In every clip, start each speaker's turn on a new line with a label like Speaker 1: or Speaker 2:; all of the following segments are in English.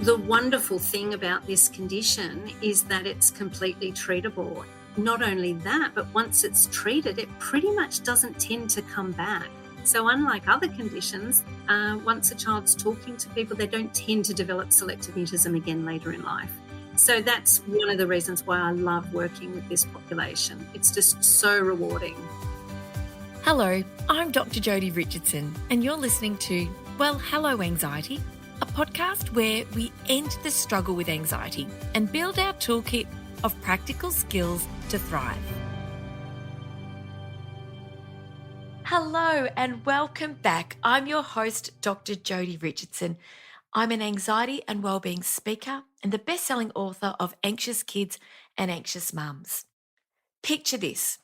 Speaker 1: The wonderful thing about this condition is that it's completely treatable. Not only that, but once it's treated, it pretty much doesn't tend to come back. So unlike other conditions, once a child's talking to people, they don't tend to develop selective mutism again later in life. So that's one of the reasons why I love working with this population. It's just so rewarding.
Speaker 2: Hello, I'm Dr Jodie Richardson, and you're listening to Well, Hello Anxiety, a podcast where we end the struggle with anxiety and build our toolkit of practical skills to thrive. Hello and welcome back. I'm your host, Dr Jodie Richardson. I'm an anxiety and wellbeing speaker and the best-selling author of Anxious Kids and Anxious Mums. Picture this.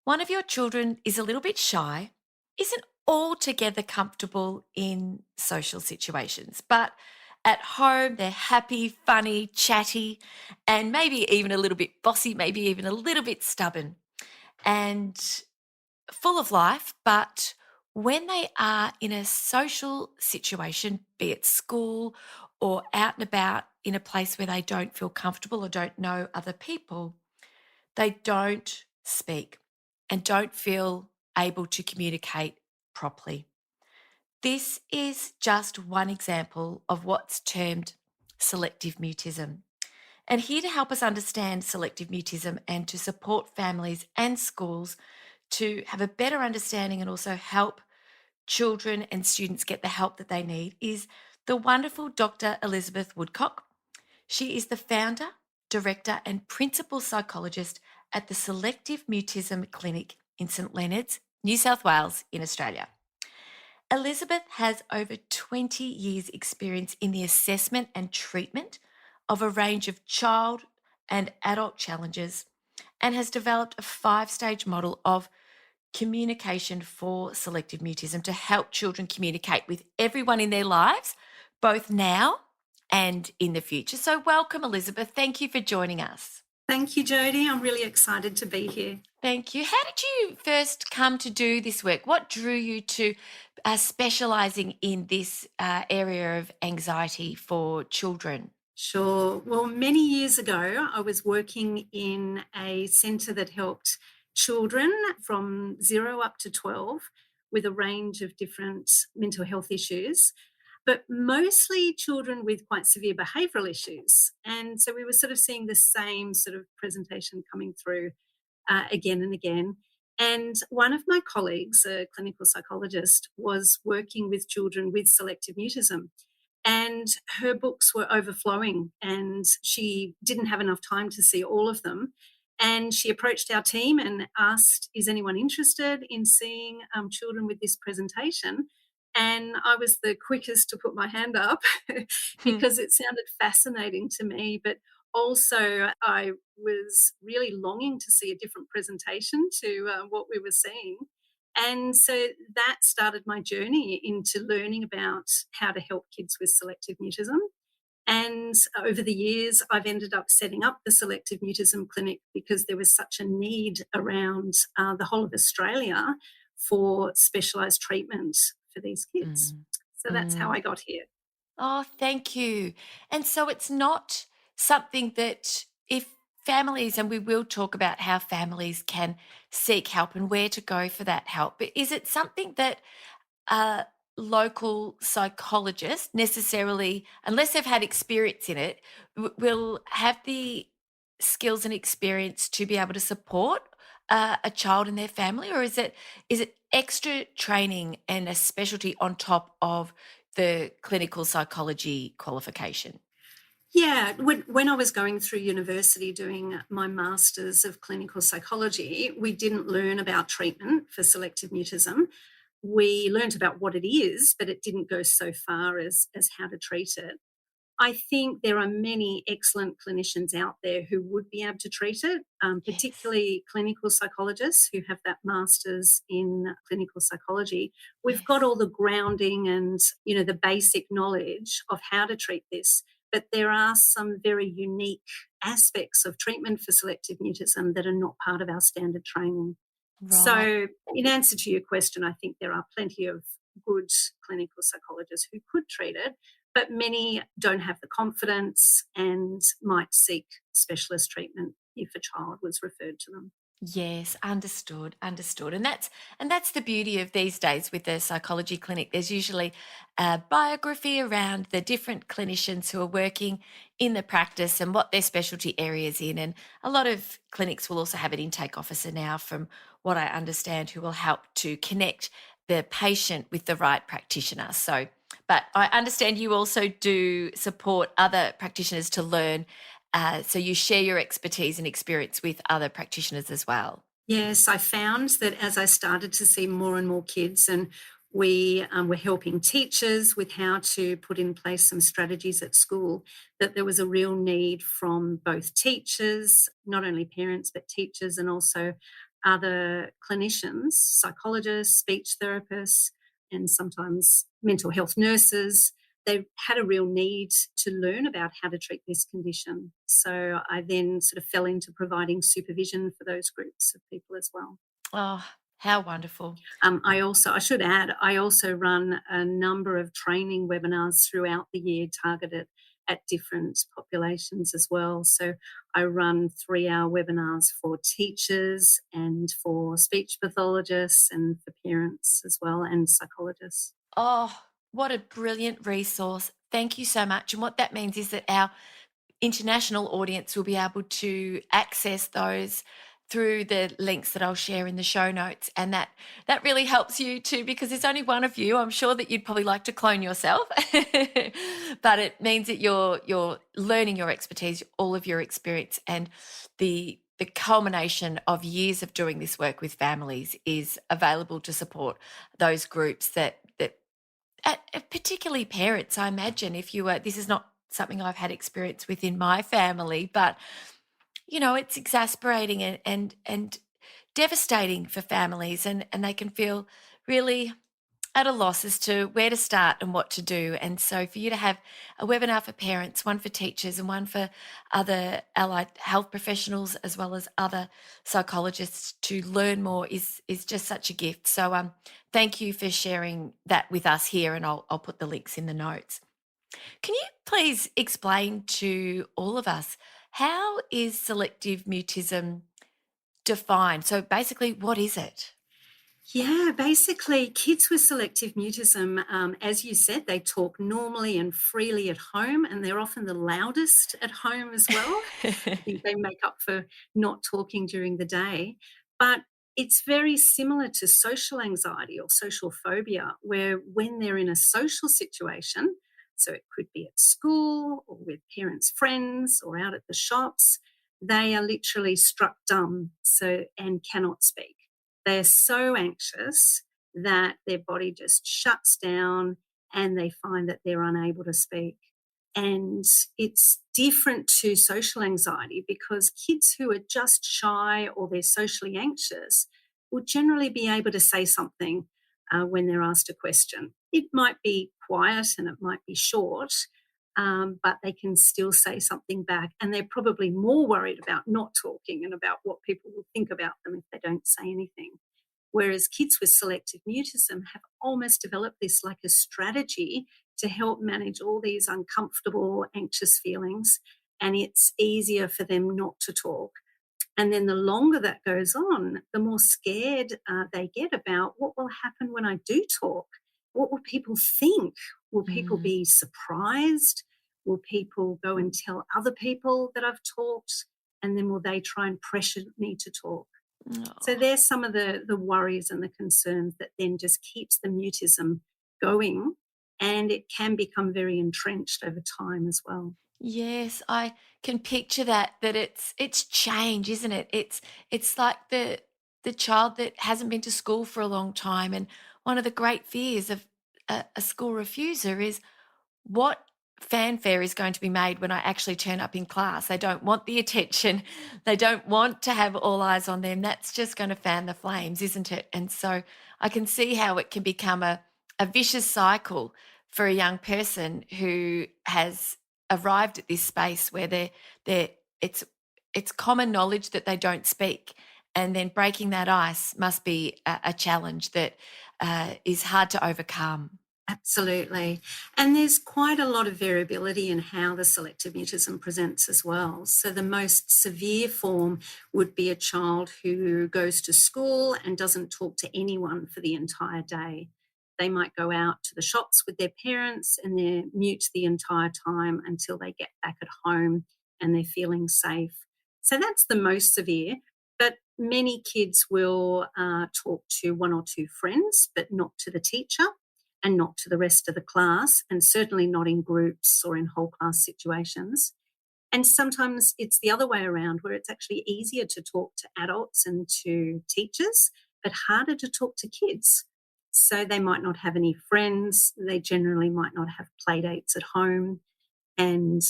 Speaker 2: One of your children is a little bit shy, isn't altogether comfortable in social situations, but at home they're happy, funny, chatty, and maybe even a little bit bossy, maybe even a little bit stubborn and full of life. But when they are in a social situation, be it school or out and about in a place where they don't feel comfortable or don't know other people, they don't speak and don't feel able to communicate properly. This is just one example of what's termed selective mutism. And here to help us understand selective mutism and to support families and schools to have a better understanding and also help children and students get the help that they need is the wonderful Dr Elizabeth Woodcock. She is the founder, director and principal psychologist at the Selective Mutism Clinic in St Leonards, New South Wales in Australia. Elizabeth has over 20 years experience in the assessment and treatment of a range of child and adult challenges and has developed a 5-stage model of communication for selective mutism to help children communicate with everyone in their lives, both now and in the future. So welcome, Elizabeth. Thank you for joining us.
Speaker 1: Thank you, Jodie. I'm really excited to be here.
Speaker 2: Thank you. How did you first come to do this work? What drew you to specialising in this area of anxiety for children?
Speaker 1: Sure. Well, many years ago, I was working in a centre that helped children from 0 up to 12 with a range of different mental health issues, but mostly children with quite severe behavioural issues. And so we were sort of seeing the same sort of presentation coming through again and again. And one of my colleagues, a clinical psychologist, was working with children with selective mutism. And her books were overflowing and she didn't have enough time to see all of them. And she approached our team and asked, is anyone interested in seeing children with this presentation? And I was the quickest to put my hand up because it sounded fascinating to me. But also, I was really longing to see a different presentation to what we were seeing. And so that started my journey into learning about how to help kids with selective mutism. And over the years, I've ended up setting up the Selective Mutism Clinic because there was such a need around the whole of Australia for specialised treatment for these kids. So that's how I got here.
Speaker 2: Oh, thank you. And so it's not something that if families, and we will talk about how families can seek help and where to go for that help, but is it something that a local psychologist necessarily, unless they've had experience in it, will have the skills and experience to be able to support a child and their family, or is it extra training and a specialty on top of the clinical psychology qualification?
Speaker 1: Yeah, when I was going through university doing my Masters of Clinical Psychology, we didn't learn about treatment for selective mutism. We learned about what it is, but it didn't go so far as how to treat it. I think there are many excellent clinicians out there who would be able to treat it, particularly clinical psychologists who have that master's in clinical psychology. We've got all the grounding and, the basic knowledge of how to treat this, but there are some very unique aspects of treatment for selective mutism that are not part of our standard training.
Speaker 2: Right.
Speaker 1: So in answer to your question, I think there are plenty of good clinical psychologists who could treat it, but many don't have the confidence and might seek specialist treatment if a child was referred to them.
Speaker 2: Yes, understood, understood. And that's the beauty of these days with the psychology clinic. There's usually a biography around the different clinicians who are working in the practice and what their specialty areas in. And a lot of clinics will also have an intake officer now, from what I understand, who will help to connect the patient with the right practitioner. So, but I understand you also do support other practitioners to learn, so you share your expertise and experience with other practitioners as well.
Speaker 1: Yes, I found that as I started to see more and more kids, and we were helping teachers with how to put in place some strategies at school, that there was a real need from both teachers, not only parents, but teachers, and also other clinicians, psychologists, speech therapists, and sometimes mental health nurses. They had a real need to learn about how to treat this condition. So I then sort of fell into providing supervision for those groups of people as well.
Speaker 2: Oh, how wonderful.
Speaker 1: I should add, I also run a number of training webinars throughout the year targeted at different populations as well. So I run 3 hour webinars for teachers and for speech pathologists and for parents as well, and psychologists.
Speaker 2: Oh, what a brilliant resource. Thank you so much. And what that means is that our international audience will be able to access those through the links that I'll share in the show notes, and that really helps you too, because there's only one of you. I'm sure that you'd probably like to clone yourself, but it means that you're learning your expertise, all of your experience, and the culmination of years of doing this work with families is available to support those groups that particularly parents. I imagine, if you were, this is not something I've had experience with in my family, but it's exasperating and devastating for families, and they can feel really at a loss as to where to start and what to do. And so for you to have a webinar for parents, one for teachers, and one for other allied health professionals, as well as other psychologists, to learn more is just such a gift. So thank you for sharing that with us here, and I'll put the links in the notes. Can you please explain to all of us, how is selective mutism defined? So basically, what is it?
Speaker 1: Yeah, basically, kids with selective mutism, as you said, they talk normally and freely at home, and they're often the loudest at home as well. I think they make up for not talking during the day. But it's very similar to social anxiety or social phobia, where when they're in a social situation, so it could be at school or with parents' friends or out at the shops, they are literally struck dumb and cannot speak. They're so anxious that their body just shuts down and they find that they're unable to speak. And it's different to social anxiety, because kids who are just shy or they're socially anxious will generally be able to say something when they're asked a question. It might be quiet and it might be short, but they can still say something back. And they're probably more worried about not talking and about what people will think about them if they don't say anything. Whereas kids with selective mutism have almost developed this like a strategy to help manage all these uncomfortable, anxious feelings. And it's easier for them not to talk. And then the longer that goes on, the more scared they get about what will happen when I do talk. What will people think? Will people
Speaker 2: Mm.
Speaker 1: be surprised? Will people go and tell other people that I've talked? And then will they try and pressure me to talk? So
Speaker 2: Oh.
Speaker 1: there's some of the worries and the concerns that then just keeps the mutism going, and it can become very entrenched over time as well.
Speaker 2: Yes, I can picture that it's change, isn't it? It's like the child that hasn't been to school for a long time, and one of the great fears of a school refuser is, what fanfare is going to be made when I actually turn up in class? They don't want the attention. They don't want to have all eyes on them. That's just going to fan the flames, isn't it? And so I can see how it can become a vicious cycle for a young person who has arrived at this space where they're it's it's common knowledge that they don't speak. And then breaking that ice must be a challenge that is hard to overcome.
Speaker 1: Absolutely. And there's quite a lot of variability in how the selective mutism presents as well. So the most severe form would be a child who goes to school and doesn't talk to anyone for the entire day. They might go out to the shops with their parents and they're mute the entire time until they get back at home and they're feeling safe. So that's the most severe. But many kids will talk to one or two friends, but not to the teacher and not to the rest of the class, and certainly not in groups or in whole class situations. And sometimes it's the other way around, where it's actually easier to talk to adults and to teachers, but harder to talk to kids. So they might not have any friends, they generally might not have play dates at home, and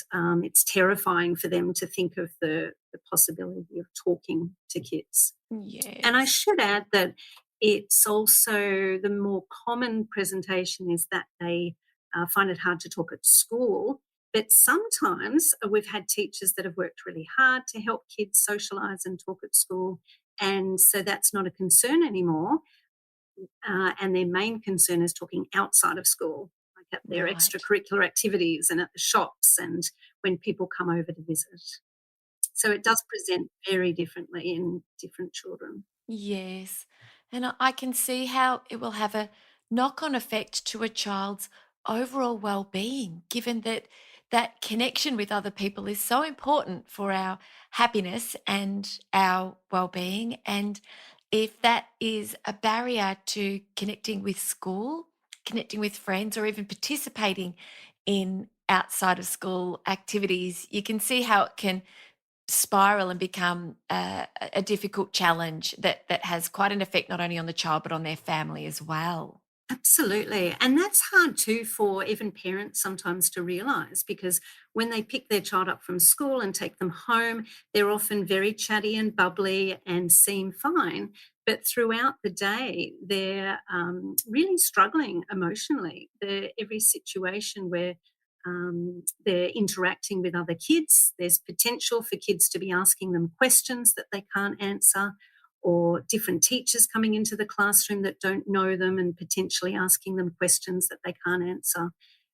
Speaker 1: it's terrifying for them to think of the possibility of talking to kids. And I
Speaker 2: Yes.
Speaker 1: should add that it's also the more common presentation is that they find it hard to talk at school. But sometimes we've had teachers that have worked really hard to help kids socialise and talk at school. And so that's not a concern anymore. And their main concern is talking outside of school, like at their
Speaker 2: Right.
Speaker 1: extracurricular activities and at the shops and when people come over to visit. So it does present very differently in different children.
Speaker 2: Yes. And I can see how it will have a knock on effect to a child's overall well being, given that that connection with other people is so important for our happiness and our well being. And if that is a barrier to connecting with school, connecting with friends, or even participating in outside of school activities, you can see how it can spiral and become a difficult challenge that has quite an effect not only on the child but on their family as well.
Speaker 1: Absolutely. And that's hard too for even parents sometimes to realise, because when they pick their child up from school and take them home, they're often very chatty and bubbly and seem fine. But throughout the day, they're really struggling emotionally. Every situation where they're interacting with other kids, there's potential for kids to be asking them questions that they can't answer, or different teachers coming into the classroom that don't know them and potentially asking them questions that they can't answer.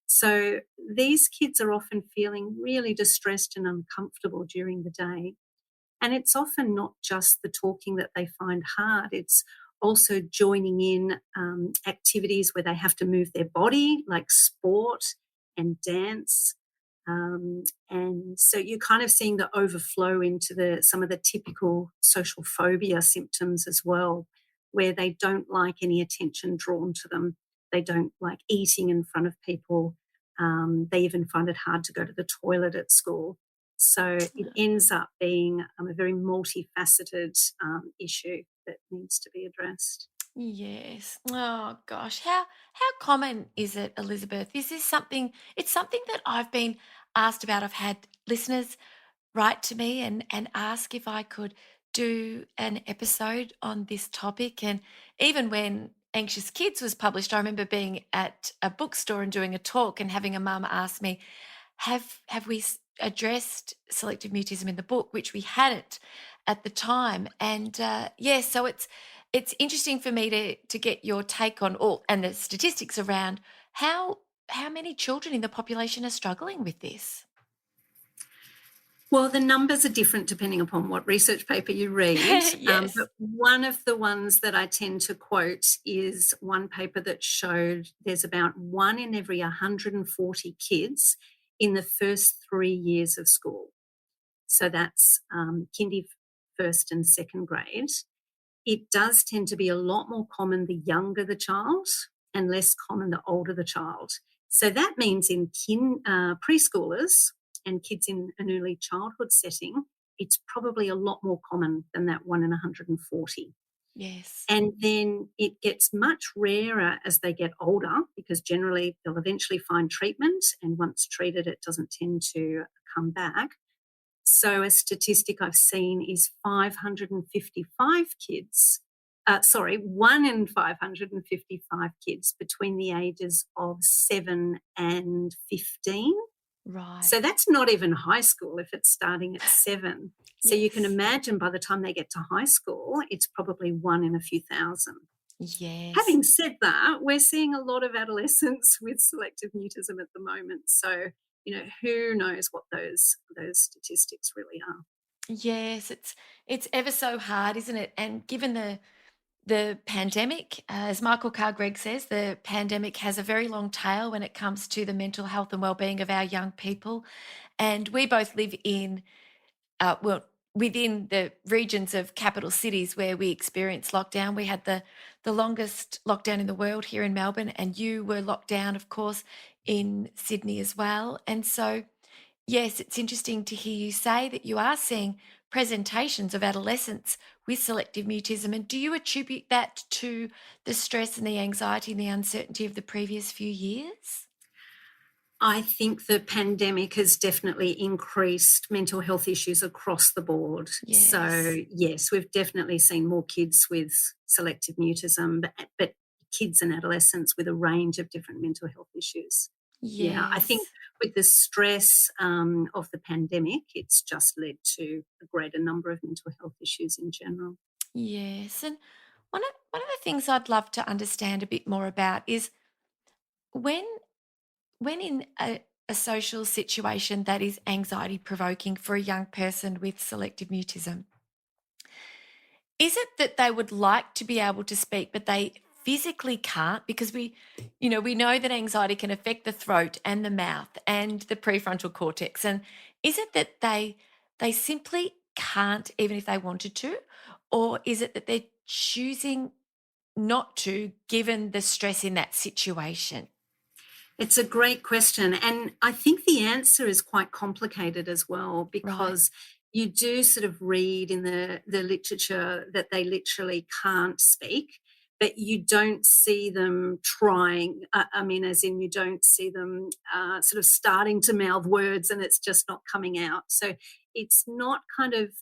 Speaker 1: So these kids are often feeling really distressed and uncomfortable during the day. And it's often not just the talking that they find hard, it's also joining in activities where they have to move their body, like sport and dance. And so you're kind of seeing the overflow into some of the typical social phobia symptoms as well, where they don't like any attention drawn to them. They don't like eating in front of people. They even find it hard to go to the toilet at school. So it ends up being a very multifaceted issue that needs to be addressed.
Speaker 2: Yes. Oh gosh. How common is it, Elizabeth? Is this something it's something that I've been asked about. I've had listeners write to me and ask if I could do an episode on this topic. And even when Anxious Kids was published, I remember being at a bookstore and doing a talk and having a mum ask me, have we addressed selective mutism in the book, which we hadn't at the time. And yeah, so it's interesting for me to get your take on all and the statistics around how many children in the population are struggling with this.
Speaker 1: Well, the numbers are different depending upon what research paper you read.
Speaker 2: Yes.
Speaker 1: But one of the ones that I tend to quote is one paper that showed there's about one in every 140 kids in the first 3 years of school. So that's kindy, first and second grade. It does tend to be a lot more common the younger the child and less common the older the child. So that means in preschoolers and kids in an early childhood setting, it's probably a lot more common than that 1 in 140.
Speaker 2: Yes.
Speaker 1: And then it gets much rarer as they get older, because generally they'll eventually find treatment, and once treated, it doesn't tend to come back. So a statistic I've seen is 555 kids, 1 in 555 kids between the ages of 7 and 15.
Speaker 2: Right.
Speaker 1: So that's not even high school if it's starting at 7. So you can
Speaker 2: Yes.
Speaker 1: imagine by the time they get to high school, it's probably 1 in a few thousand.
Speaker 2: Yes.
Speaker 1: Having said that, we're seeing a lot of adolescents with selective mutism at the moment. So, who knows what those statistics really are.
Speaker 2: Yes, it's ever so hard, isn't it? And given the pandemic, as Michael Carr-Gregg says, the pandemic has a very long tail when it comes to the mental health and well-being of our young people. And we both live in, well, within the regions of capital cities where we experience lockdown. We had the longest lockdown in the world here in Melbourne, and you were locked down, of course, in Sydney as well. And so, yes, it's interesting to hear you say that you are seeing presentations of adolescents with selective mutism. And do you attribute that to the stress and the anxiety and the uncertainty of the previous few years?
Speaker 1: I think the pandemic has definitely increased mental health issues across the board. So,
Speaker 2: Yes.
Speaker 1: yes, we've definitely seen more kids with selective mutism, but kids and adolescents with a range of different mental health issues. Yeah, I think
Speaker 2: Yes.
Speaker 1: with the stress of the pandemic, it's just led to a greater number of mental health issues in general.
Speaker 2: Yes. And one of the things I'd love to understand a bit more about is when when in a social situation that is anxiety provoking for a young person with selective mutism, is it that they would like to be able to speak, but they physically can't? Because we know that anxiety can affect the throat and the mouth and the prefrontal cortex. And is it that they simply can't, even if they wanted to? Or is it that they're choosing not to, given the stress in that situation?
Speaker 1: It's a great question. And I think the answer is quite complicated as well,
Speaker 2: Right.
Speaker 1: because you do sort of read in the literature that they literally can't speak, but you don't see them trying. I mean, as in, you don't see them sort of starting to mouth words and it's just not coming out. So it's not kind of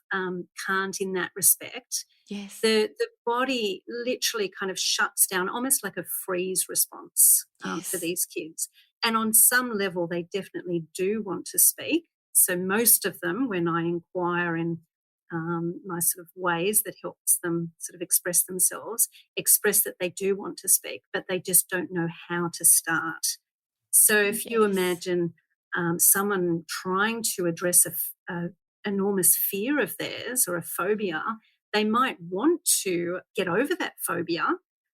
Speaker 1: can't in that respect.
Speaker 2: Yes.
Speaker 1: The body literally kind of shuts down, almost like a freeze response for
Speaker 2: Yes.
Speaker 1: these kids. And on some level, they definitely do want to speak. So most of them, when I inquire in my sort of ways that helps them sort of express themselves, express that they do want to speak, but they just don't know how to start. So if you
Speaker 2: Yes.
Speaker 1: imagine someone trying to address a enormous fear of theirs or a phobia, they might want to get over that phobia,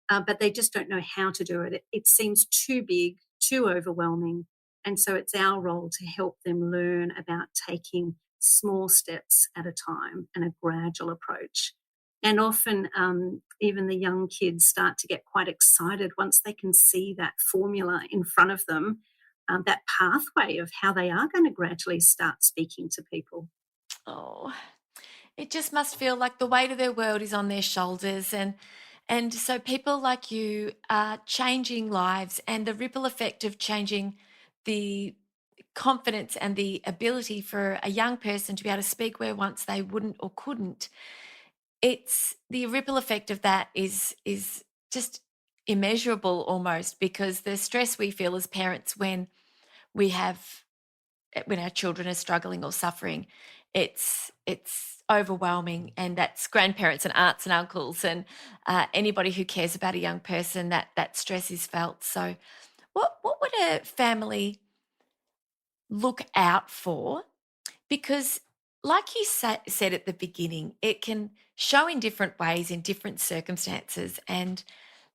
Speaker 1: but they just don't know how to do it. It seems too big, too overwhelming. And so it's our role to help them learn about taking small steps at a time and a gradual approach. And often, even the young kids start to get quite excited once they can see that formula in front of them, that pathway of how they are going to gradually start speaking to people.
Speaker 2: Oh, it just must feel like the weight of their world is on their shoulders, and so people like you are changing lives, and the ripple effect of changing the confidence and the ability for a young person to be able to speak where once they wouldn't or couldn't. It's the ripple effect of that is just immeasurable almost, because the stress we feel as parents we have when our children are struggling or suffering, it's overwhelming, and that's grandparents and aunts and uncles and anybody who cares about a young person, that stress is felt. So, what would a family look out for? Because, like you said at the beginning, it can show in different ways in different circumstances, and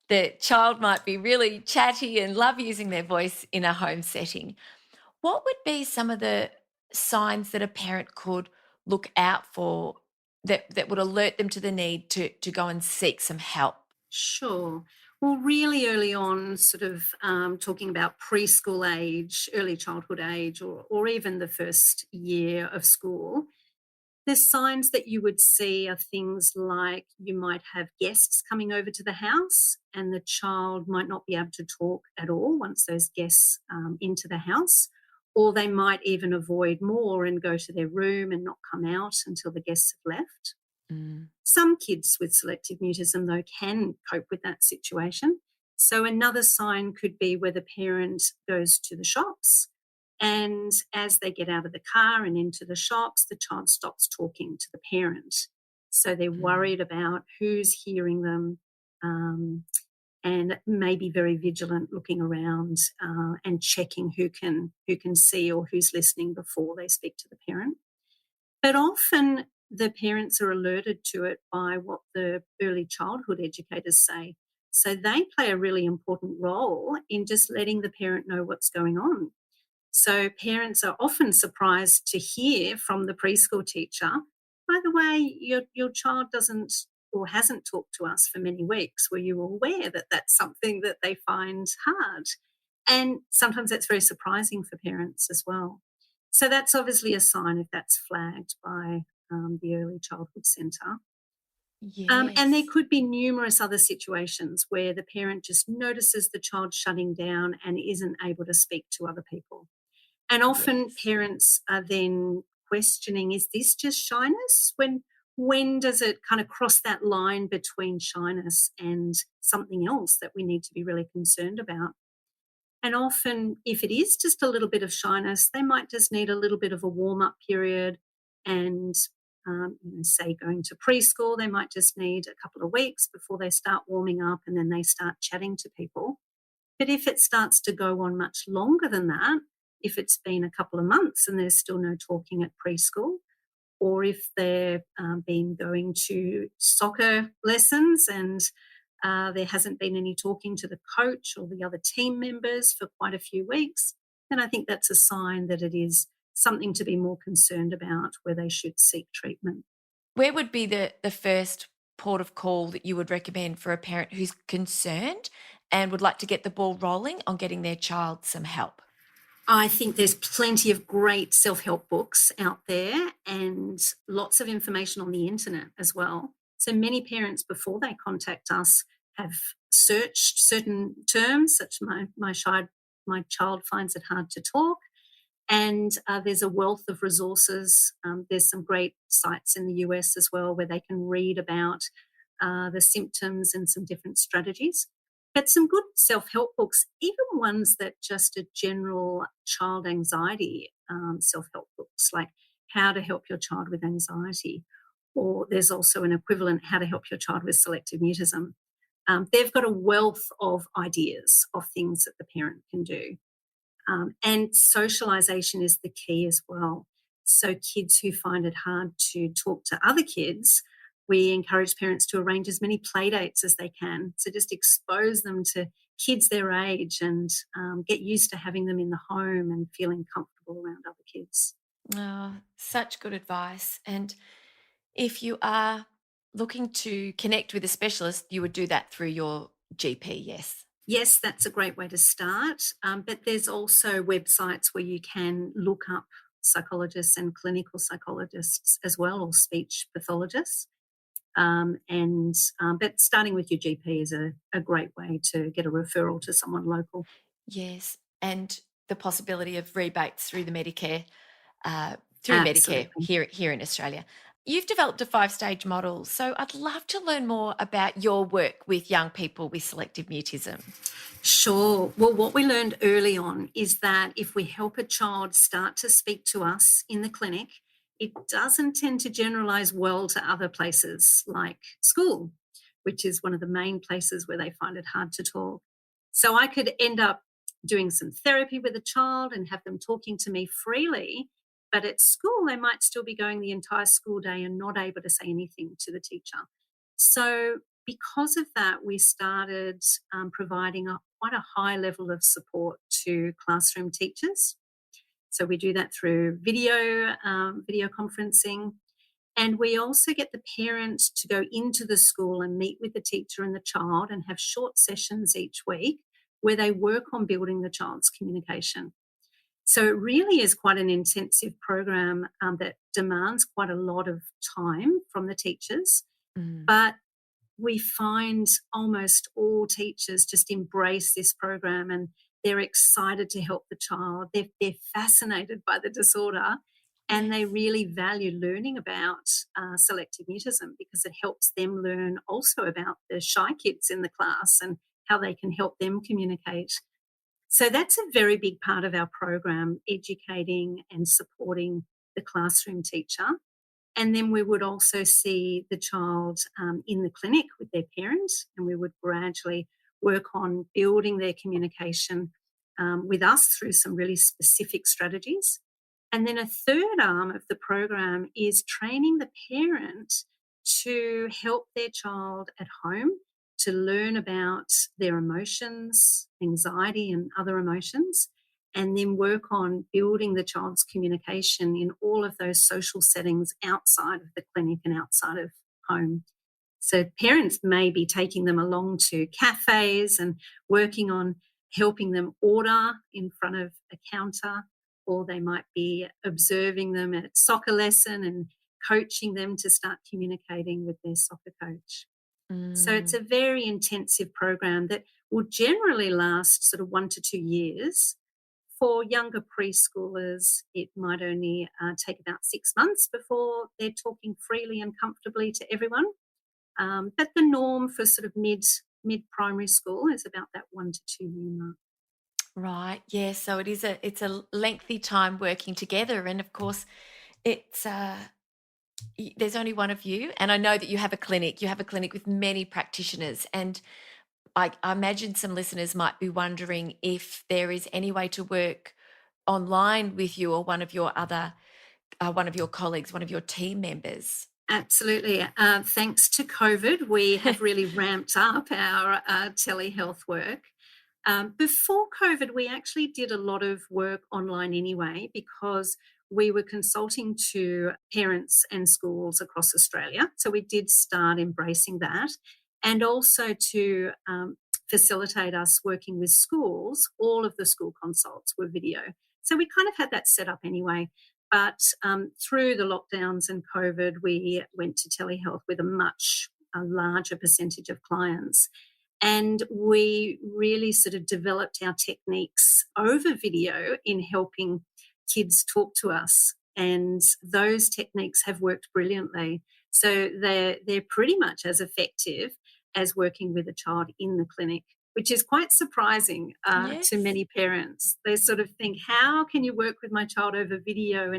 Speaker 2: the child might be really chatty and love using their voice in a home setting. What would be some of the signs that a parent could look out for that would alert them to the need to go and seek some help?
Speaker 1: Sure. Well, really early on, sort of talking about preschool age, early childhood age, or even the first year of school, the signs that you would see are things like you might have guests coming over to the house, and the child might not be able to talk at all once those guests into the house, or they might even avoid more and go to their room and not come out until the guests have left.
Speaker 2: Mm,
Speaker 1: Some kids with selective mutism, though, can cope with that situation. So, another sign could be where the parent goes to the shops, and as they get out of the car and into the shops, the child stops talking to the parent. So, they're
Speaker 2: mm.
Speaker 1: worried about who's hearing them. and may be very vigilant, looking around and checking who can see or who's listening before they speak to the parent. But often the parents are alerted to it by what the early childhood educators say. So they play a really important role in just letting the parent know what's going on. So parents are often surprised to hear from the preschool teacher, by the way, your child doesn't or hasn't talked to us for many weeks. Were you aware that that's something that they find hard? And sometimes that's very surprising for parents as well. So that's obviously a sign if that's flagged by the early childhood centre. And there
Speaker 2: Yes.
Speaker 1: could be numerous other situations where the parent just notices the child shutting down and isn't able to speak to other people. And often
Speaker 2: Yes.
Speaker 1: parents are then questioning, is this just shyness? When does it kind of cross that line between shyness and something else that we need to be really concerned about? And often, if it is just a little bit of shyness, they might just need a little bit of a warm up period. And, say going to preschool, they might just need a couple of weeks before they start warming up and then they start chatting to people. But if it starts to go on much longer than that, if it's been a couple of months and there's still no talking at preschool, or if they've been going to soccer lessons and there hasn't been any talking to the coach or the other team members for quite a few weeks, then I think that's a sign that it is something to be more concerned about where they should seek treatment.
Speaker 2: Where would be the first port of call that you would recommend for a parent who's concerned and would like to get the ball rolling on getting their child some help?
Speaker 1: I think there's plenty of great self help books out there and lots of information on the internet as well. So many parents, before they contact us, have searched certain terms, such my child finds it hard to talk. And there's a wealth of resources. There's some great sites in the US as well where they can read about the symptoms and some different strategies. But some good self help books, even ones that just are general child anxiety self help books, like How to Help Your Child with Anxiety. Or there's also an equivalent, How to Help Your Child with Selective Mutism. They've got a wealth of ideas of things that the parent can do. And socialization is the key as well. So, kids who find it hard to talk to other kids, we encourage parents to arrange as many play dates as they can. So, just expose them to kids their age and get used to having them in the home and feeling comfortable around other kids.
Speaker 2: Oh, such good advice. And if you are looking to connect with a specialist, you would do that through your GP, yes.
Speaker 1: Yes, that's a great way to start. But there's also websites where you can look up psychologists and clinical psychologists as well, or speech pathologists. But starting with your GP is a great way to get a referral to someone local.
Speaker 2: Yes. And the possibility of rebates through the Medicare, through Medicare
Speaker 1: Absolutely.
Speaker 2: here in Australia. You've developed a 5-stage model, so I'd love to learn more about your work with young people with selective mutism.
Speaker 1: Sure. Well, what we learned early on is that if we help a child start to speak to us in the clinic, it doesn't tend to generalize well to other places like school, which is one of the main places where they find it hard to talk. So I could end up doing some therapy with a child and have them talking to me freely. But at school, they might still be going the entire school day and not able to say anything to the teacher. So, because of that, we started providing quite a high level of support to classroom teachers. So we do that through video conferencing, and we also get the parent to go into the school and meet with the teacher and the child and have short sessions each week where they work on building the child's communication. So it really is quite an intensive program that demands quite a lot of time from the teachers,
Speaker 2: Mm.
Speaker 1: but we find almost all teachers just embrace this program and they're excited to help the child. They're fascinated by the disorder and they
Speaker 2: Yes.
Speaker 1: really value learning about selective mutism because it helps them learn also about the shy kids in the class and how they can help them communicate. So that's a very big part of our program, educating and supporting the classroom teacher. And then we would also see the child in the clinic with their parent, and we would gradually work on building their communication with us through some really specific strategies. And then a third arm of the program is training the parent to help their child at home to learn about their emotions, anxiety, and other emotions, and then work on building the child's communication in all of those social settings outside of the clinic and outside of home. So parents may be taking them along to cafes and working on helping them order in front of a counter, or they might be observing them at soccer lesson and coaching them to start communicating with their soccer coach. So it's
Speaker 2: Mm.
Speaker 1: a very intensive program that will generally last sort of 1 to 2 years. For younger preschoolers, it might only take about 6 months before they're talking freely and comfortably to everyone. But the norm for sort of mid primary school is about that 1 to 2 year mark.
Speaker 2: Right. Yeah. So it's a lengthy time working together, and of course, it's there's only one of you, and I know that you have a clinic. You have a clinic with many practitioners, and I imagine some listeners might be wondering if there is any way to work online with you or one of your colleagues, one of your team members.
Speaker 1: Absolutely. Thanks to COVID, we have really ramped up our telehealth work. Before COVID, we actually did a lot of work online anyway because we were consulting to parents and schools across Australia. So we did start embracing that. And also to facilitate us working with schools, all of the school consults were video. So we kind of had that set up anyway. But through the lockdowns and COVID, we went to telehealth with a larger percentage of clients. And we really sort of developed our techniques over video in helping kids talk to us. And those techniques have worked brilliantly. So they're pretty much as effective as working with a child in the clinic, which is quite surprising to
Speaker 2: Yes.
Speaker 1: many parents. They sort of think, how can you work with my child over video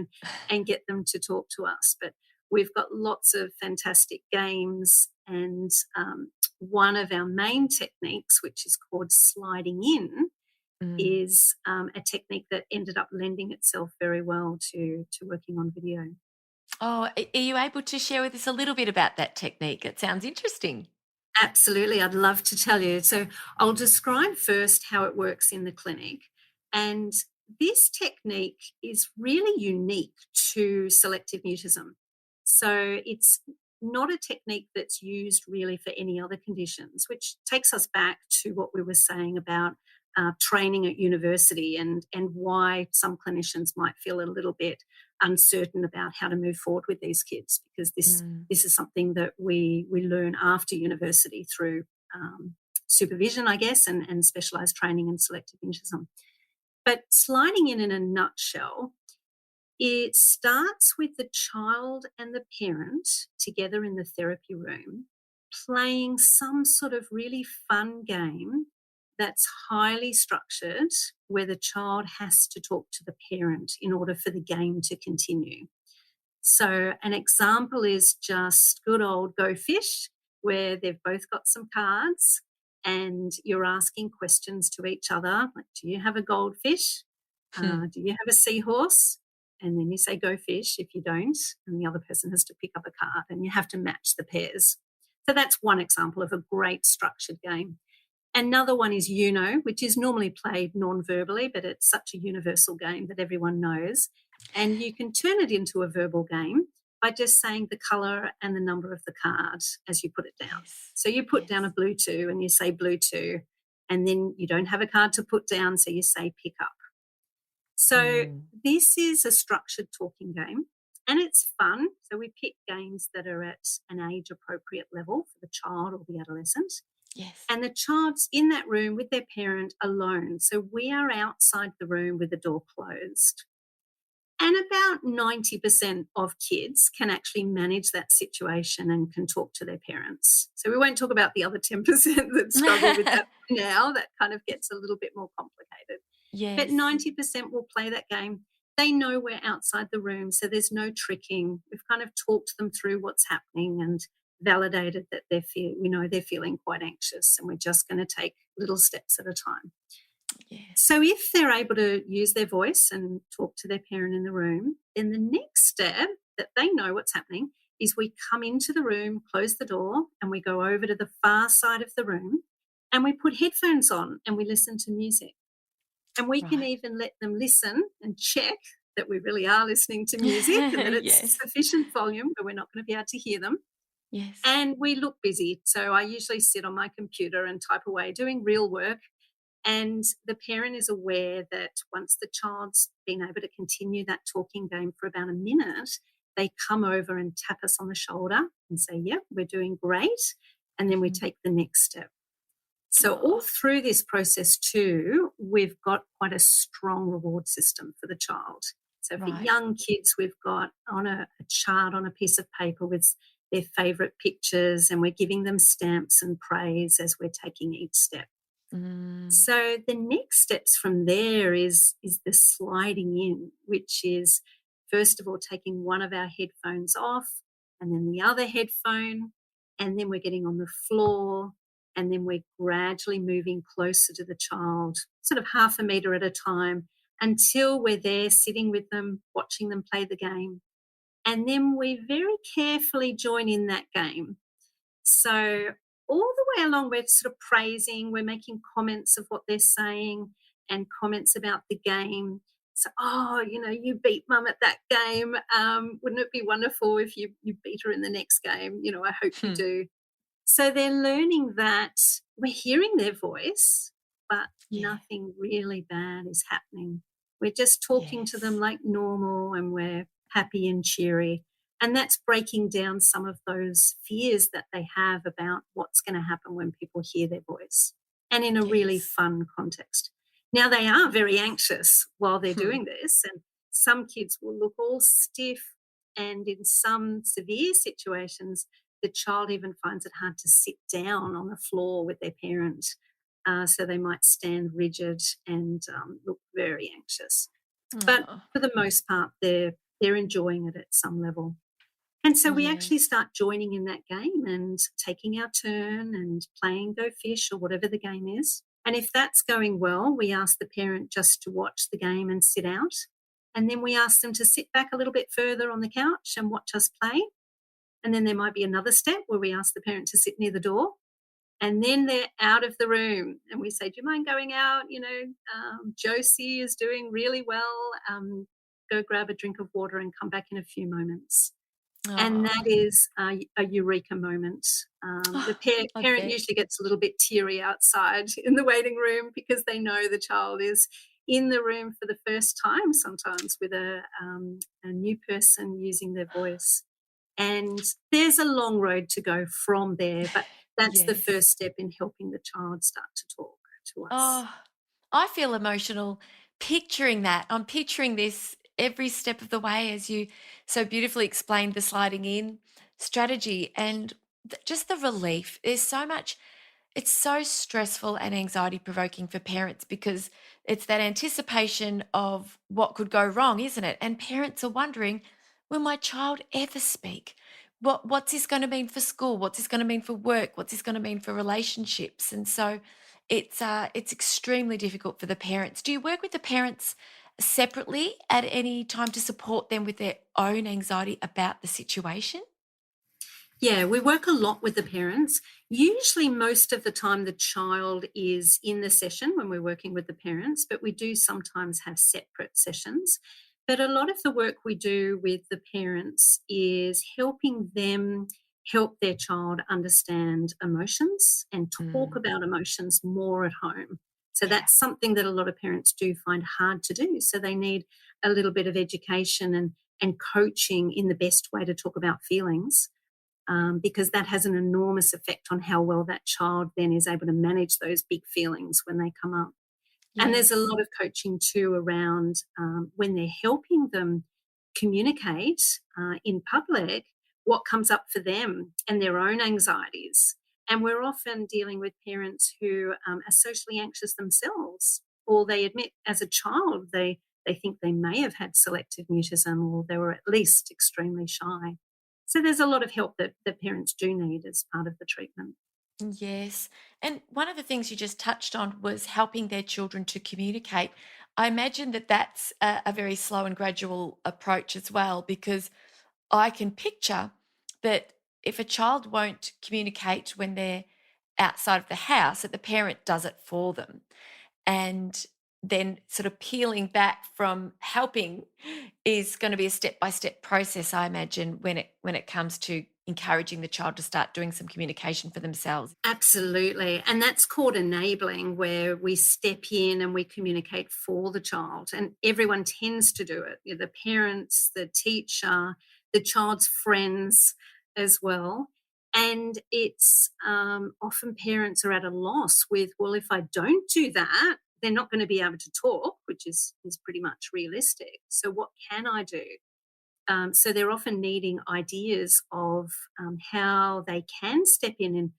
Speaker 1: and get them to talk to us? But we've got lots of fantastic games, and one of our main techniques, which is called sliding in,
Speaker 2: Mm.
Speaker 1: is a technique that ended up lending itself very well to working on video.
Speaker 2: Oh, are you able to share with us a little bit about that technique? It sounds interesting.
Speaker 1: Absolutely, I'd love to tell you. So I'll describe first how it works in the clinic. And this technique is really unique to selective mutism. So it's not a technique that's used really for any other conditions, which takes us back to what we were saying about training at university and why some clinicians might feel a little bit uncertain about how to move forward with these kids, because
Speaker 2: Mm.
Speaker 1: this is something that we learn after university through supervision, I guess, and specialised training in selective mutism. But sliding in a nutshell, it starts with the child and the parent together in the therapy room playing some sort of really fun game that's highly structured, where the child has to talk to the parent in order for the game to continue. So, an example is just good old Go Fish, where they've both got some cards and you're asking questions to each other. Like, do you have a goldfish? Do you have a seahorse? And then you say go fish if you don't, and the other person has to pick up a card and you have to match the pairs. So that's one example of a great structured game. Another one is Uno, which is normally played non-verbally, but it's such a universal game that everyone knows. And you can turn it into a verbal game by just saying the colour and the number of the card as you put it down.
Speaker 2: Yes.
Speaker 1: So you put down a
Speaker 2: Yes.
Speaker 1: blue 2 and you say blue 2, and then you don't have a card to put down, so you say pick up. So
Speaker 2: Mm.
Speaker 1: this is a structured talking game, and it's fun. So we pick games that are at an age appropriate level for the child or the adolescent.
Speaker 2: Yes.
Speaker 1: And the child's in that room with their parent alone. So we are outside the room with the door closed. And about 90% of kids can actually manage that situation and can talk to their parents. So we won't talk about the other 10% that struggle with that now. That kind of gets a little bit more complicated. But
Speaker 2: Yes.
Speaker 1: 90% will play that game. they know we're outside the room, so there's no tricking. We've kind of talked them through what's happening and validated that we know they're feeling quite anxious, and we're just going to take little steps at a time.
Speaker 2: Yes.
Speaker 1: So if they're able to use their voice and talk to their parent in the room, then the next step that they know what's happening is we come into the room, close the door, and we go over to the far side of the room and we put headphones on and we listen to music. And we can
Speaker 2: Right.
Speaker 1: even let them listen and check that we really are listening to music and that it's
Speaker 2: Yes.
Speaker 1: sufficient volume where we're not going to be able to hear them.
Speaker 2: Yes.
Speaker 1: And we look busy. So I usually sit on my computer and type away doing real work. And the parent is aware that once the child's been able to continue that talking game for about a minute, they come over and tap us on the shoulder and say, "Yep, we're doing great." And then we
Speaker 2: Mhm.
Speaker 1: take the next step. So all
Speaker 2: Oh,
Speaker 1: through this process too, we've got quite a strong reward system for the child. So for
Speaker 2: right.
Speaker 1: young kids, we've got on a chart on a piece of paper with their favourite pictures, and we're giving them stamps and praise as we're taking each step.
Speaker 2: Mm,
Speaker 1: So the next steps from there is the sliding in, which is first of all taking one of our headphones off and then the other headphone, and then we're getting on the floor, and then we're gradually moving closer to the child, sort of half a meter at a time, until we're there sitting with them, watching them play the game. And then we very carefully join in that game. So all the way along, we're sort of praising, we're making comments of what they're saying and comments about the game. So, "Oh, you beat mum at that game. Wouldn't it be wonderful if you beat her in the next game? I hope you
Speaker 2: hmm.
Speaker 1: do." So they're learning that we're hearing their voice, but
Speaker 2: Yeah.
Speaker 1: nothing really bad is happening. We're just talking to them
Speaker 2: Yes.
Speaker 1: like normal and we're happy and cheery. And that's breaking down some of those fears that they have about what's going to happen when people hear their voice, and in a really
Speaker 2: Yes.
Speaker 1: fun context. Now, they are very anxious while they're
Speaker 2: Hmm.
Speaker 1: doing this, and some kids will look all stiff. And in some severe situations, the child even finds it hard to sit down on the floor with their parent. So they might stand rigid and look very anxious. But
Speaker 2: Oh,
Speaker 1: for the most part, they're enjoying it at some level. And so we actually
Speaker 2: yes.
Speaker 1: start joining in that game and taking our turn and playing Go Fish or whatever the game is. And if that's going well, we ask the parent just to watch the game and sit out. And then we ask them to sit back a little bit further on the couch and watch us play. And then there might be another step where we ask the parent to sit near the door. And then they're out of the room. And we say, "Do you mind going out? Josie is doing really well. Go grab a drink of water and come back in a few moments." And that
Speaker 2: Oh,
Speaker 1: is a eureka moment. The
Speaker 2: I
Speaker 1: parent
Speaker 2: bet.
Speaker 1: usually gets a little bit teary outside in the waiting room because they know the child is in the room for the first time, sometimes with a new person using their voice. And there's a long road to go from there, but that's the
Speaker 2: Yes.
Speaker 1: first step in helping the child start to talk to us.
Speaker 2: Oh, I feel emotional picturing that. I'm picturing this every step of the way as you so beautifully explained the sliding in strategy and just the relief. There's so much, it's so stressful and anxiety provoking for parents because it's that anticipation of what could go wrong, isn't it? And parents are wondering, will my child ever speak? What's this going to mean for school? What's this going to mean for work? What's this going to mean for relationships? And so it's extremely difficult for the parents. Do you work with the parents separately at any time to support them with their own anxiety about the situation?
Speaker 1: Yeah, we work a lot with the parents. Usually, most of the time, the child is in the session when we're working with the parents, but we do sometimes have separate sessions. But a lot of the work we do with the parents is helping them help their child understand emotions and talk
Speaker 2: Mm,
Speaker 1: about emotions more at home. So
Speaker 2: yeah.
Speaker 1: that's something that a lot of parents do find hard to do. So they need a little bit of education and coaching in the best way to talk about feelings, because that has an enormous effect on how well that child then is able to manage those big feelings when they come up. And there's a
Speaker 2: Yes.
Speaker 1: lot of coaching too around when they're helping them communicate in public what comes up for them and their own anxieties. And we're often dealing with parents who are socially anxious themselves, or they admit as a child they they think they may have had selective mutism, or they were at least extremely shy. So there's a lot of help that parents do need as part of the treatment.
Speaker 2: Yes. And one of the things you just touched on was helping their children to communicate. I imagine that that's a very slow and gradual approach as well, because I can picture that if a child won't communicate when they're outside of the house, that the parent does it for them. And then sort of peeling back from helping is going to be a step-by-step process, I imagine, when it comes to encouraging the child to start doing some communication for themselves.
Speaker 1: Absolutely. And that's called enabling, where we step in and we communicate for the child. And everyone tends to do it, the parents, the teacher, the child's friends as well. And it's often parents are at a loss with, well, if I don't do that, they're not going to be able to talk, which is pretty much realistic. So, what can I do? So they're often needing ideas of how they can step in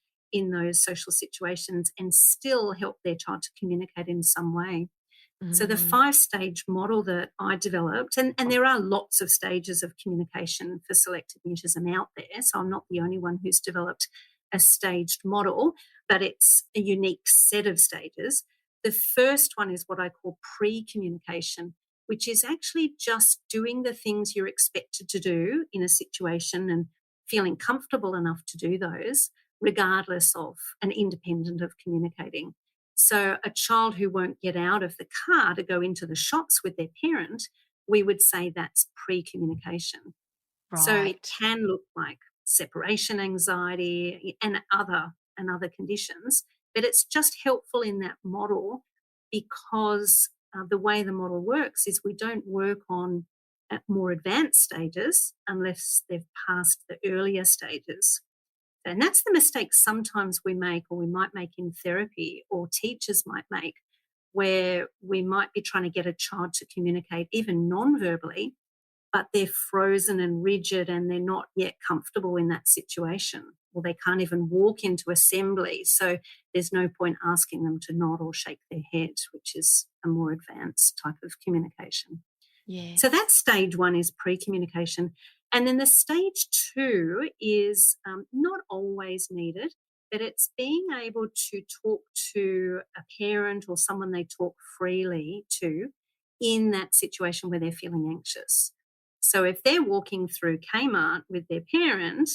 Speaker 1: those social situations and still help their child to communicate in some way. So the
Speaker 2: Mm,
Speaker 1: 5-stage model that I developed, and there are lots of stages of communication for selective mutism out there, so I'm not the only one who's developed a staged model, but it's a unique set of stages. The first one is what I call pre-communication, which is actually just doing the things you're expected to do in a situation and feeling comfortable enough to do those, regardless of and independent of communicating. So, a child who won't get out of the car to go into the shops with their parent, we would say that's pre communication. So, it
Speaker 2: right.
Speaker 1: can look like separation anxiety and other conditions, but it's just helpful in that model because the way the model works is we don't work on at more advanced stages unless they've passed the earlier stages. And that's the mistake sometimes we make, or we might make in therapy, or teachers might make, where we might be trying to get a child to communicate even non verbally, but they're frozen and rigid and they're not yet comfortable in that situation. Or they can't even walk into assembly. So there's no point asking them to nod or shake their head, which is a more advanced type of communication. So
Speaker 2: Yes.
Speaker 1: that stage one is pre-communication. And then the stage two is not always needed, but it's being able to talk to a parent or someone they talk freely to in that situation where they're feeling anxious. So if they're walking through Kmart with their parent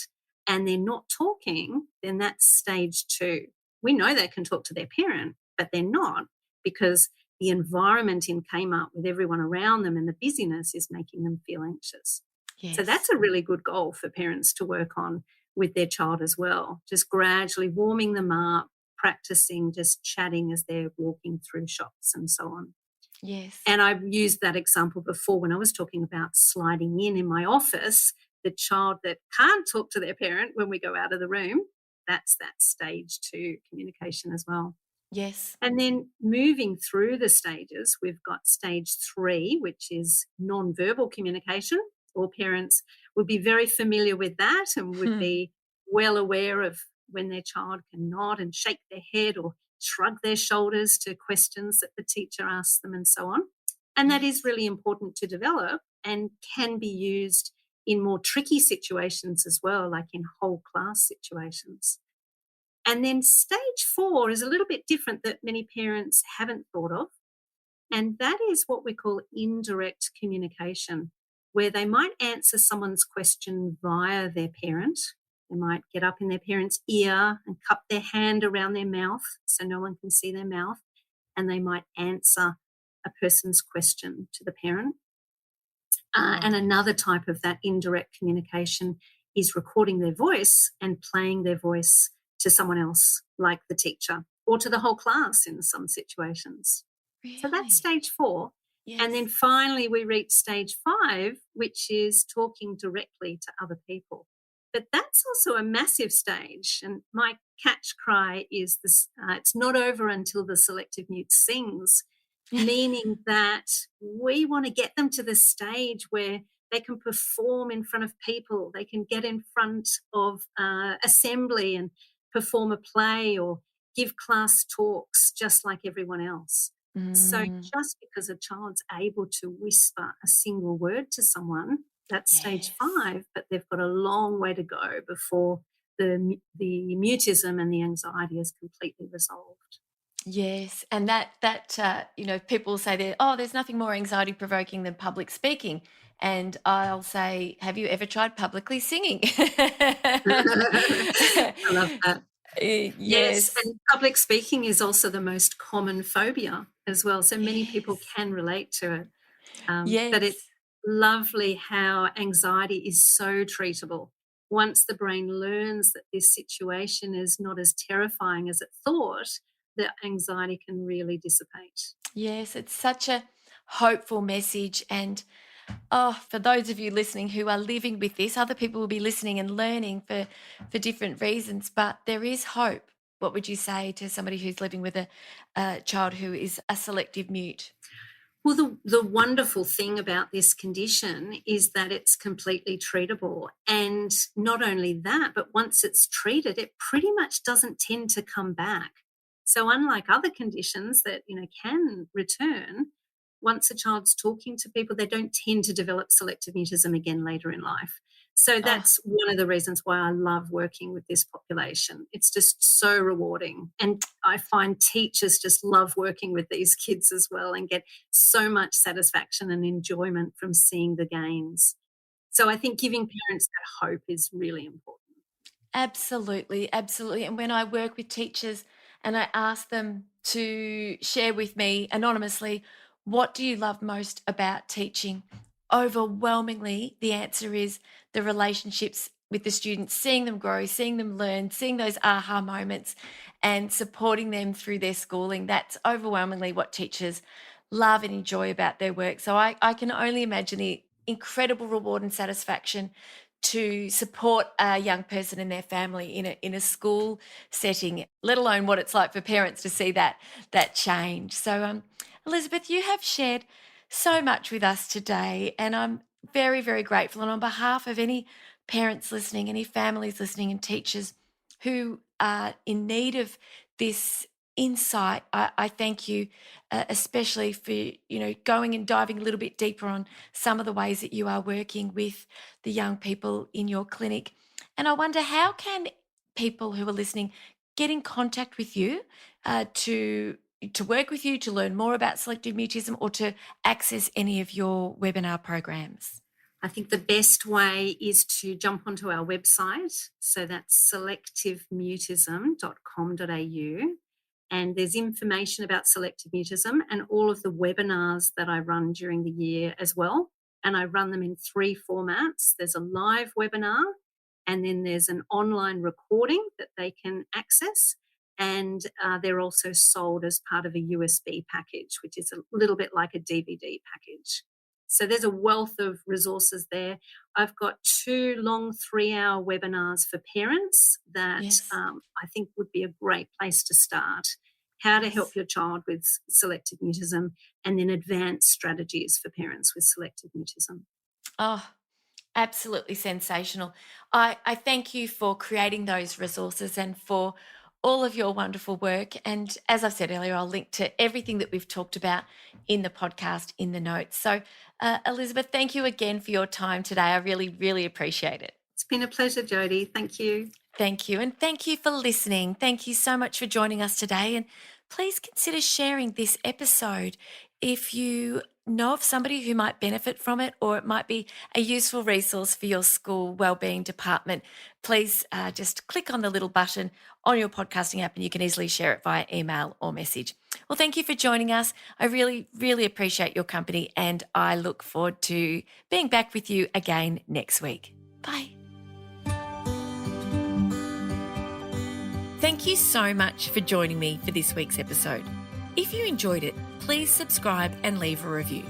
Speaker 1: and they're not talking, then that's stage two. We know they can talk to their parent, but they're not, because the environment in Kmart with everyone around them and the busyness is making them feel anxious. So
Speaker 2: Yes.
Speaker 1: that's a really good goal for parents to work on with their child as well. Just gradually warming them up, practicing just chatting as they're walking through shops and so on.
Speaker 2: Yes.
Speaker 1: And I've used that example before when I was talking about sliding in my office, the child that can't talk to their parent when we go out of the room. That's that stage two communication as well.
Speaker 2: Yes.
Speaker 1: And then moving through the stages, we've got stage three, which is non-verbal communication. All parents would be very familiar with that and would
Speaker 2: Hmm.
Speaker 1: be well aware of when their child can nod and shake their head or shrug their shoulders to questions that the teacher asks them and so on. And that is
Speaker 2: Yes.
Speaker 1: really important to develop and can be used in more tricky situations as well, like in whole class situations. And then stage four is a little bit different that many parents haven't thought of. And that is what we call indirect communication, where they might answer someone's question via their parent. They might get up in their parent's ear and cup their hand around their mouth so no one can see their mouth. And they might answer a person's question to the parent. And
Speaker 2: Right.
Speaker 1: another type of that indirect communication is recording their voice and playing their voice to someone else, like the teacher, or to the whole class in some situations. So that's
Speaker 2: Really?
Speaker 1: stage four. And then
Speaker 2: Yes.
Speaker 1: finally, we reach stage five, which is talking directly to other people. But that's also a massive stage. And my catch cry is this it's not over until the selective mute sings, meaning that we want to get them to the stage where they can perform in front of people, they can get in front of assembly and perform a play or give class talks just like everyone else. So
Speaker 2: Mm,
Speaker 1: just because a child's able to whisper a single word to someone, that's stage
Speaker 2: yes.
Speaker 1: 5, but they've got a long way to go before the mutism and the anxiety is completely resolved.
Speaker 2: Yes, and people say that, oh, there's nothing more anxiety provoking than public speaking, and I'll say, have you ever tried publicly singing?
Speaker 1: I love that. Yes,
Speaker 2: Yes,
Speaker 1: and public speaking is also the most common phobia as well, so many people
Speaker 2: yes,
Speaker 1: can relate to it. But it's
Speaker 2: yes.
Speaker 1: lovely how anxiety is so treatable. Once the brain learns that this situation is not as terrifying as it thought, the anxiety can really dissipate.
Speaker 2: Yes, it's such a hopeful message. And oh, for those of you listening who are living with this, other people will be listening and learning for different reasons, but there is hope. What would you say to somebody who's living with a child who is a selective mute?
Speaker 1: Well, the wonderful thing about this condition is that it's completely treatable. And not only that, but once it's treated, it pretty much doesn't tend to come back. So unlike other conditions that, can return, once a child's talking to people, they don't tend to develop selective mutism again later in life. So
Speaker 2: Oh,
Speaker 1: that's one of the reasons why I love working with this population. It's just so rewarding. And I find teachers just love working with these kids as well and get so much satisfaction and enjoyment from seeing the gains. So I think giving parents that hope is really important.
Speaker 2: absolutely, absolutely. And when I work with teachers and I ask them to share with me anonymously, what do you love most about teaching? Overwhelmingly, the answer is the relationships with the students, seeing them grow, seeing them learn, seeing those aha moments, and supporting them through their schooling. That's overwhelmingly what teachers love and enjoy about their work. So I can only imagine the incredible reward and satisfaction to support a young person and their family in a school setting, let alone what it's like for parents to see that change. So, Elizabeth, you have shared so much with us today, and I'm very, very grateful. And on behalf of any parents listening, any families listening, and teachers who are in need of this insight, I thank you, especially for going and diving a little bit deeper on some of the ways that you are working with the young people in your clinic. And I wonder, how can people who are listening get in contact with you to work with you, to learn more about selective mutism, or to access any of your webinar programs?
Speaker 1: I think the best way is to jump onto our website. So that's selectivemutism.com.au. And there's information about selective mutism and all of the webinars that I run during the year as well. And I run them in 3 formats. There's a live webinar, and then there's an online recording that they can access. And they're also sold as part of a USB package, which is a little bit like a DVD package. So there's a wealth of resources there. I've got 2 long 3-hour webinars for parents that
Speaker 2: Yes,
Speaker 1: I think would be a great place to start. How to help
Speaker 2: yes.
Speaker 1: your child with selective mutism, and then advanced strategies for parents with selective mutism.
Speaker 2: Oh, absolutely sensational. I thank you for creating those resources and for all of your wonderful work. And as I've said earlier, I'll link to everything that we've talked about in the podcast in the notes. So, Elizabeth, thank you again for your time today. I really, really appreciate it.
Speaker 1: It's been a pleasure, Jodie. Thank you.
Speaker 2: Thank you. And thank you for listening. Thank you so much for joining us today. And please consider sharing this episode if you know of somebody who might benefit from it, or it might be a useful resource for your school wellbeing department. Please just click on the little button on your podcasting app and you can easily share it via email or message. Well, thank you for joining us. I really, really appreciate your company, and I look forward to being back with you again next week. Bye. Thank you so much for joining me for this week's episode. If you enjoyed it, please subscribe and leave a review.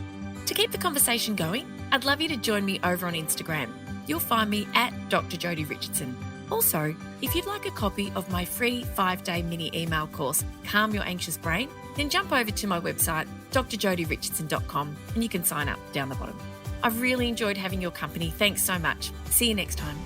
Speaker 2: To keep the conversation going, I'd love you to join me over on Instagram. You'll find me at Dr. Jodie Richardson. Also, if you'd like a copy of my free 5-day mini email course, Calm Your Anxious Brain, then jump over to my website, drjodirichardson.com, and you can sign up down the bottom. I've really enjoyed having your company. Thanks so much. See you next time.